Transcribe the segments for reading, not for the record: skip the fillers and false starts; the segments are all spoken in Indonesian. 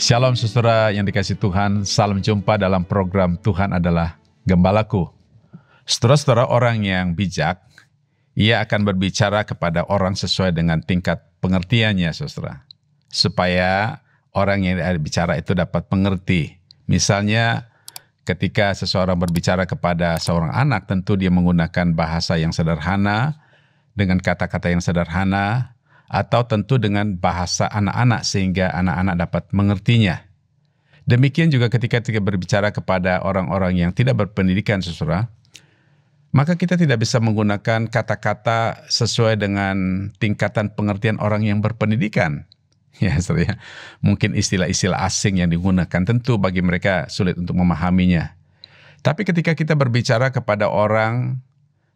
Shalom saudara yang dikasihi Tuhan, salam jumpa dalam program Tuhan adalah Gembalaku. Saudara-saudara, orang yang bijak, ia akan berbicara kepada orang sesuai dengan tingkat pengertiannya, saudara. Supaya orang yang bicara itu dapat mengerti. Misalnya, ketika seseorang berbicara kepada seorang anak, tentu dia menggunakan bahasa yang sederhana, dengan kata-kata yang sederhana, atau tentu dengan bahasa anak-anak sehingga anak-anak dapat mengertinya. Demikian juga ketika berbicara kepada orang-orang yang tidak berpendidikan, saudara, maka kita tidak bisa menggunakan kata-kata sesuai dengan tingkatan pengertian orang yang berpendidikan. Ya, saudara, mungkin istilah-istilah asing yang digunakan tentu bagi mereka sulit untuk memahaminya. Tapi ketika kita berbicara kepada orang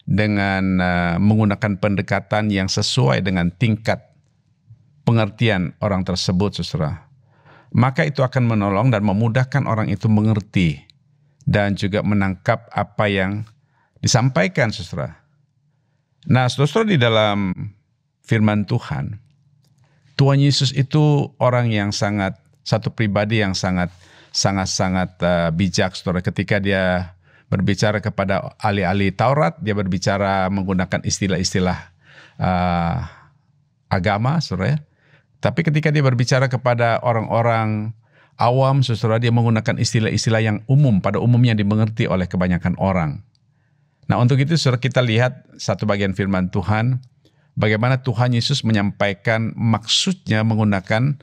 dengan menggunakan pendekatan yang sesuai dengan tingkat pengertian orang tersebut, saudara, maka itu akan menolong dan memudahkan orang itu mengerti dan juga menangkap apa yang disampaikan, saudara. Nah, saudara, di dalam firman Tuhan, Tuhan Yesus itu orang yang satu pribadi yang sangat bijak, saudara. Ketika dia berbicara kepada ahli-ahli Taurat, dia berbicara menggunakan istilah-istilah agama, saudara. Tapi ketika dia berbicara kepada orang-orang awam, saudara, dia menggunakan istilah-istilah yang umum, pada umumnya dimengerti oleh kebanyakan orang. Nah, untuk itu, saudara, kita lihat satu bagian firman Tuhan, bagaimana Tuhan Yesus menyampaikan maksudnya menggunakan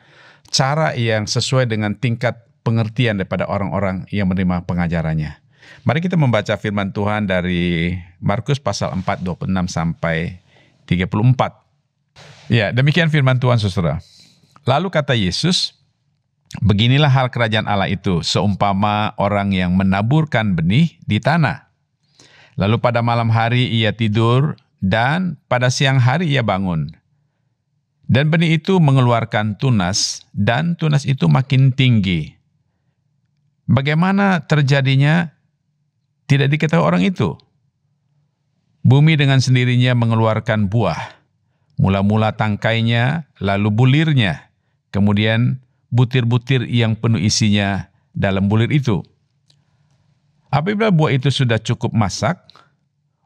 cara yang sesuai dengan tingkat pengertian daripada orang-orang yang menerima pengajarannya. Mari kita membaca firman Tuhan dari Markus pasal 4, 26 sampai 34. Ya, demikian firman Tuhan, saudara. Lalu kata Yesus, beginilah hal kerajaan Allah itu, seumpama orang yang menaburkan benih di tanah. Lalu pada malam hari ia tidur, dan pada siang hari ia bangun. Dan benih itu mengeluarkan tunas, dan tunas itu makin tinggi. Bagaimana terjadinya? Tidak diketahui orang itu. Bumi dengan sendirinya mengeluarkan buah. Mula-mula tangkainya, lalu bulirnya. Kemudian butir-butir yang penuh isinya dalam bulir itu. Apabila buah itu sudah cukup masak,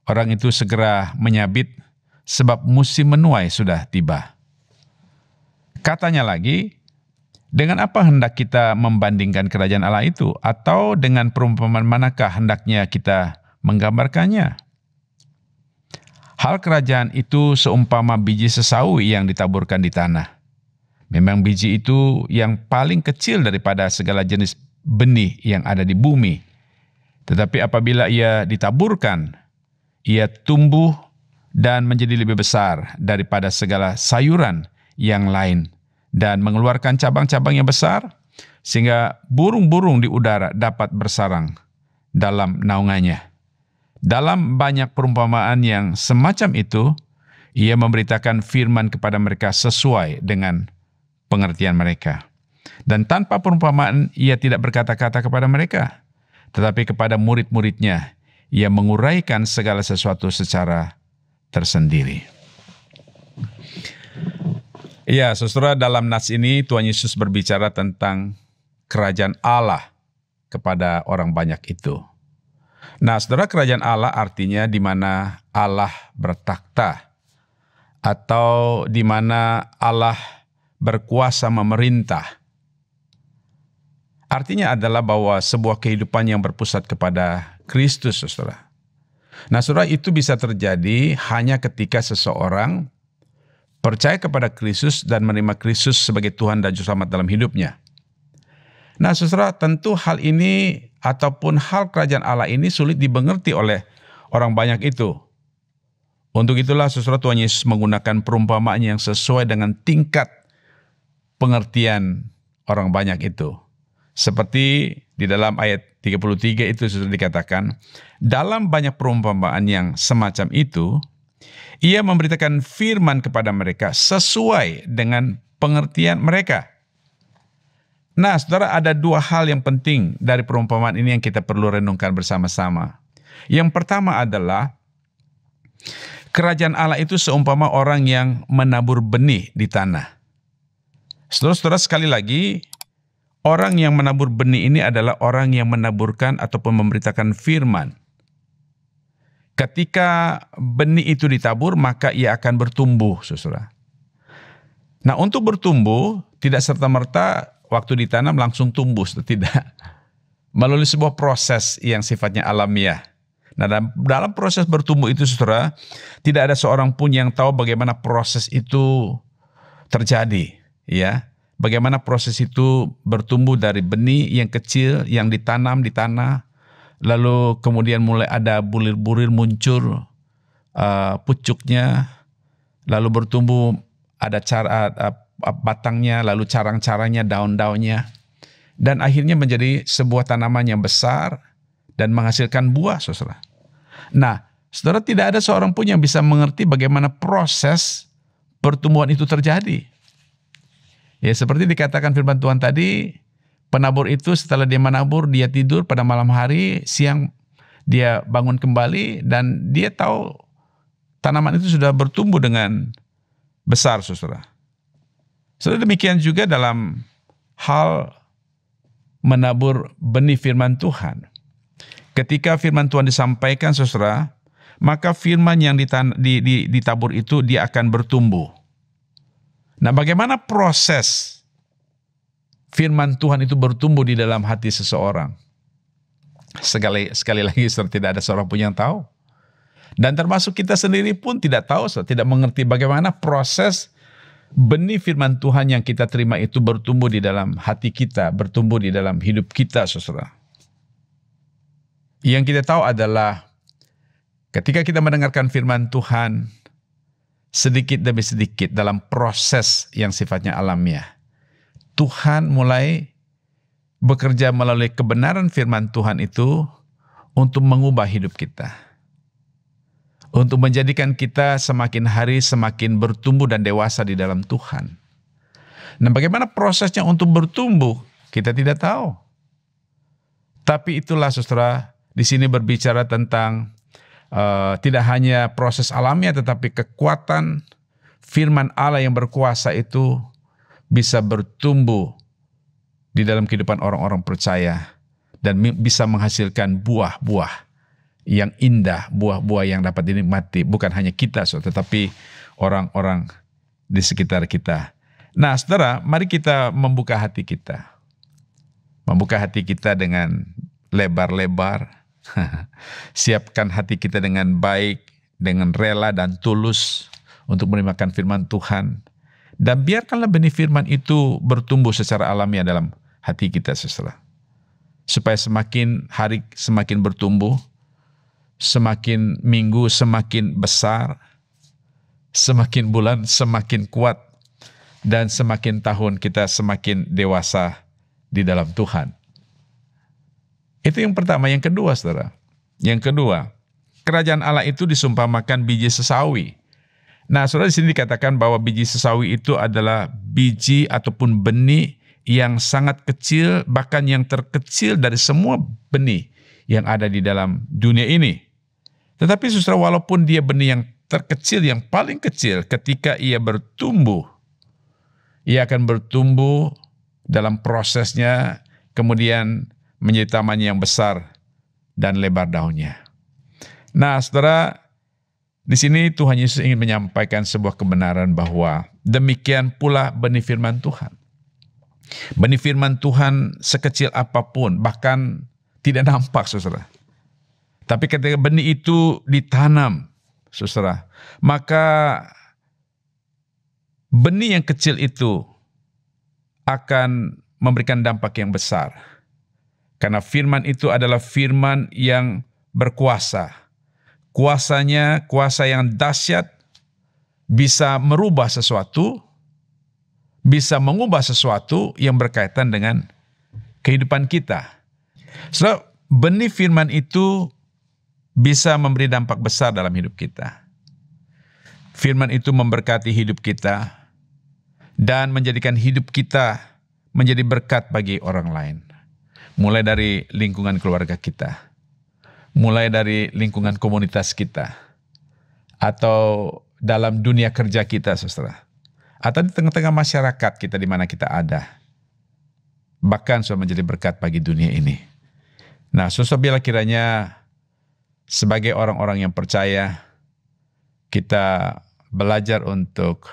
orang itu segera menyabit sebab musim menuai sudah tiba. Katanya lagi, dengan apa hendak kita membandingkan kerajaan Allah itu? Atau dengan perumpamaan manakah hendaknya kita menggambarkannya? Hal kerajaan itu seumpama biji sesawi yang ditaburkan di tanah. Memang biji itu yang paling kecil daripada segala jenis benih yang ada di bumi. Tetapi apabila ia ditaburkan, ia tumbuh dan menjadi lebih besar daripada segala sayuran yang lain, dan mengeluarkan cabang-cabang yang besar, sehingga burung-burung di udara dapat bersarang dalam naungannya. Dalam banyak perumpamaan yang semacam itu, ia memberitakan firman kepada mereka sesuai dengan pengertian mereka. Dan tanpa perumpamaan, ia tidak berkata-kata kepada mereka, tetapi kepada murid-muridnya, ia menguraikan segala sesuatu secara tersendiri. Ya, saudara, dalam nas ini Tuhan Yesus berbicara tentang kerajaan Allah kepada orang banyak itu. Nah, saudara, kerajaan Allah artinya di mana Allah bertakhta atau di mana Allah berkuasa memerintah. Artinya adalah bahwa sebuah kehidupan yang berpusat kepada Kristus, saudara. Nah, saudara, itu bisa terjadi hanya ketika seseorang percaya kepada Kristus dan menerima Kristus sebagai Tuhan dan Juru Selamat dalam hidupnya. Nah, saudara, tentu hal ini ataupun hal kerajaan Allah ini sulit dimengerti oleh orang banyak itu. Untuk itulah, saudara, Tuhan Yesus menggunakan perumpamaan yang sesuai dengan tingkat pengertian orang banyak itu. Seperti di dalam ayat 33 itu sudah dikatakan, dalam banyak perumpamaan yang semacam itu, ia memberitakan firman kepada mereka sesuai dengan pengertian mereka. Nah, saudara, ada dua hal yang penting dari perumpamaan ini yang kita perlu renungkan bersama-sama. Yang pertama adalah, kerajaan Allah itu seumpama orang yang menabur benih di tanah. Saudara-saudara, sekali lagi, Orang yang menabur benih ini adalah orang yang menaburkan ataupun memberitakan firman. Ketika benih itu ditabur, maka ia akan bertumbuh, saudara. Nah, untuk bertumbuh, tidak serta-merta waktu ditanam langsung tumbuh, tidak. Melalui sebuah proses yang sifatnya alamiah. Nah, dalam proses bertumbuh itu, saudara, tidak ada seorang pun yang tahu bagaimana proses itu terjadi, ya. Bagaimana proses itu bertumbuh dari benih yang kecil yang ditanam di tanah, lalu kemudian mulai ada bulir-bulir muncul pucuknya, lalu bertumbuh ada batangnya, lalu carang-carangnya, daun-daunnya, dan akhirnya menjadi sebuah tanaman yang besar dan menghasilkan buah, saudara. Nah, saudara, tidak ada seorang pun yang bisa mengerti bagaimana proses pertumbuhan itu terjadi. Ya, seperti dikatakan firman Tuhan tadi, penabur itu setelah dia menabur, dia tidur pada malam hari, siang dia bangun kembali, dan dia tahu tanaman itu sudah bertumbuh dengan besar, saudara. Saudara, demikian juga dalam hal menabur benih firman Tuhan. Ketika firman Tuhan disampaikan, saudara, maka firman yang ditabur itu dia akan bertumbuh. Nah, bagaimana proses firman Tuhan itu bertumbuh di dalam hati seseorang? Sekali lagi, saudara, tidak ada seorang pun yang tahu. Dan termasuk kita sendiri pun tidak tahu, saudara, tidak mengerti bagaimana proses benih firman Tuhan yang kita terima itu bertumbuh di dalam hati kita, bertumbuh di dalam hidup kita, saudara. Yang kita tahu adalah ketika kita mendengarkan firman Tuhan, sedikit demi sedikit dalam proses yang sifatnya alamiah, Tuhan mulai bekerja melalui kebenaran firman Tuhan itu untuk mengubah hidup kita. Untuk menjadikan kita semakin hari semakin bertumbuh dan dewasa di dalam Tuhan. Nah, bagaimana prosesnya untuk bertumbuh? Kita tidak tahu. Tapi itulah, saudara, di sini berbicara tentang tidak hanya proses alamiah, tetapi kekuatan firman Allah yang berkuasa itu bisa bertumbuh di dalam kehidupan orang-orang percaya dan bisa menghasilkan buah-buah yang indah, buah-buah yang dapat dinikmati bukan hanya kita, saudara, tetapi orang-orang di sekitar kita. Nah, saudara, mari kita membuka hati kita. Membuka hati kita dengan lebar-lebar. Siapkan hati kita dengan baik, dengan rela dan tulus untuk menerima firman Tuhan. Dan biarkanlah benih firman itu bertumbuh secara alamiah dalam hati kita, saudara. Supaya semakin hari semakin bertumbuh, semakin minggu semakin besar, semakin bulan semakin kuat, dan semakin tahun kita semakin dewasa di dalam Tuhan. Itu yang pertama. Yang kedua, saudara. Yang kedua, kerajaan Allah itu disumpamakan biji sesawi. Nah, saudara, di sini dikatakan bahwa biji sesawi itu adalah biji ataupun benih yang sangat kecil, bahkan yang terkecil dari semua benih yang ada di dalam dunia ini. Tetapi, saudara, walaupun dia benih yang terkecil, yang paling kecil, ketika ia bertumbuh, ia akan bertumbuh dalam prosesnya, kemudian menjadi taman yang besar dan lebar daunnya. Nah, saudara, di sini Tuhan Yesus ingin menyampaikan sebuah kebenaran bahwa demikian pula benih firman Tuhan. Benih firman Tuhan sekecil apapun, bahkan tidak nampak, saudara. Tapi ketika benih itu ditanam, saudara, maka benih yang kecil itu akan memberikan dampak yang besar. Karena firman itu adalah firman yang berkuasa. Kuasanya, kuasa yang dahsyat, bisa merubah sesuatu, bisa mengubah sesuatu yang berkaitan dengan kehidupan kita. So, benih firman itu bisa memberi dampak besar dalam hidup kita. Firman itu memberkati hidup kita dan menjadikan hidup kita menjadi berkat bagi orang lain. Mulai dari lingkungan keluarga kita, mulai dari lingkungan komunitas kita, atau dalam dunia kerja kita, saudara, atau di tengah-tengah masyarakat kita di mana kita ada. bahkan sudah menjadi berkat bagi dunia ini. Nah, saudara, bila kiranya sebagai orang-orang yang percaya, kita belajar untuk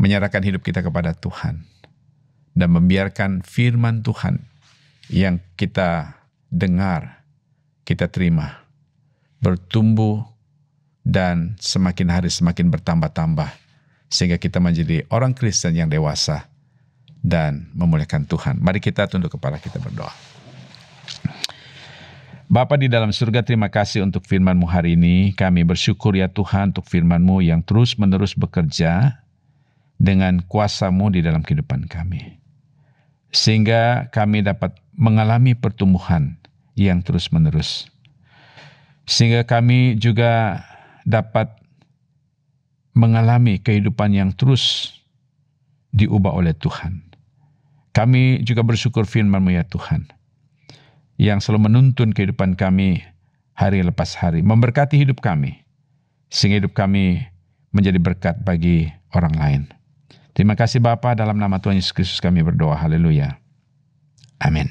menyerahkan hidup kita kepada Tuhan dan membiarkan firman Tuhan yang kita dengar, kita terima, bertumbuh dan semakin hari semakin bertambah-tambah, sehingga kita menjadi orang Kristen yang dewasa dan memuliakan Tuhan. Mari kita tunduk kepala kita berdoa. Bapa di dalam surga, terima kasih untuk firman-Mu hari ini. Kami bersyukur ya Tuhan untuk firman-Mu yang terus-menerus bekerja dengan kuasa-Mu di dalam kehidupan kami. Sehingga kami dapat mengalami pertumbuhan yang terus-menerus. Sehingga kami juga dapat mengalami kehidupan yang terus diubah oleh Tuhan. Kami juga bersyukur firman-Mu ya Tuhan, yang selalu menuntun kehidupan kami hari lepas hari, memberkati hidup kami, sehingga hidup kami menjadi berkat bagi orang lain. Terima kasih Bapa, dalam nama Tuhan Yesus Kristus kami berdoa. Haleluya. Amin.